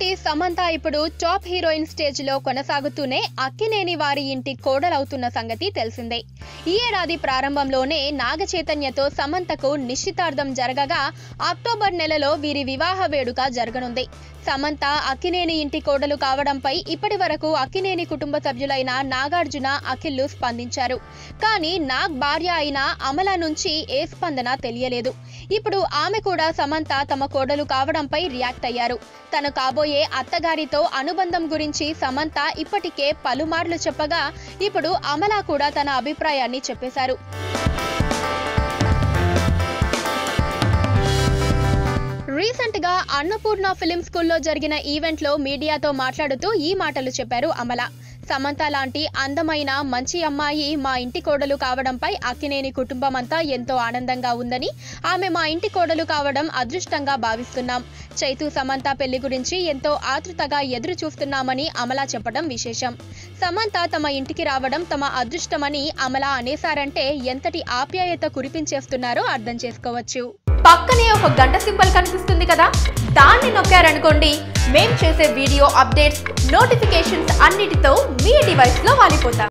నటి సమంత ఇప్పుడు top heroine stage లో కొనసాగుతూనే అక్కినేని వారి ఇంటి కోడలవుతున్న సంగతి తెలిసిందే. ఈ ఏడాది ప్రారంభంలోనే నాగ చైతన్యతో సమంతకు నిశ్చితార్థం జరగగా అక్టోబర్ నెలలో వీరి వివాహ వేడుక జరగనుంది. సమంత అక్కినేని ఇంటి కోడలు కావడంపై ఇప్పటి వరకు అక్కినేని కుటుంబ సభ్యులైన నాగార్జున, అఖిల్ స్పందించారు. కానీ నాగ్ భార్య అయిన అమల నుంచి ఏ స్పందన తెలియలేదు. ఇప్పుడు ఆమె కూడా సమంత తమ కోడలు కావడంపై రియాక్ట్ అయ్యారు. తను కాబోయే అత్తగారితో అనుబంధం గురించి సమంత ఇప్పటికే పలుమార్లు చెప్పగా ఇప్పుడు అమల కూడా తన అభిప్రాయాన్ని చెప్పేశారు. రీసెంట్ గా అన్నపూర్ణ ఫిల్మ్ స్కూల్లో జరిగిన ఈవెంట్ లో మీడియాతో మాట్లాడుతూ ఈ మాటలు చెప్పారు అమల. సమంత లాంటి అందమైన మంచి అమ్మాయి మా ఇంటి కోడలు కావడంపై అక్కినేని కుటుంబం అంతా ఎంతో ఆనందంగా ఉందని, ఆమె మా ఇంటి కోడలు కావడం అదృష్టంగా భావిస్తున్నాం. చైతు సమంత పెళ్లి గురించి ఎంతో ఆతృతగా ఎదురు చూస్తున్నామని అమల చెప్పడం విశేషం. సమంత తమ ఇంటికి రావడం తమ అదృష్టమని అమల అనేసారంటే ఎంతటి ఆప్యాయత కురిపించేస్తున్నారో అర్థం చేసుకోవచ్చు. పక్కనే ఒక గంట సింబల్ కనిపిస్తుంది కదా, దాన్ని నొక్కారనుకోండి, మేం చేసే వీడియో అప్డేట్స్, నోటిఫికేషన్స్ అన్నిటితో మీ డివైస్లో వాలిపోతాం.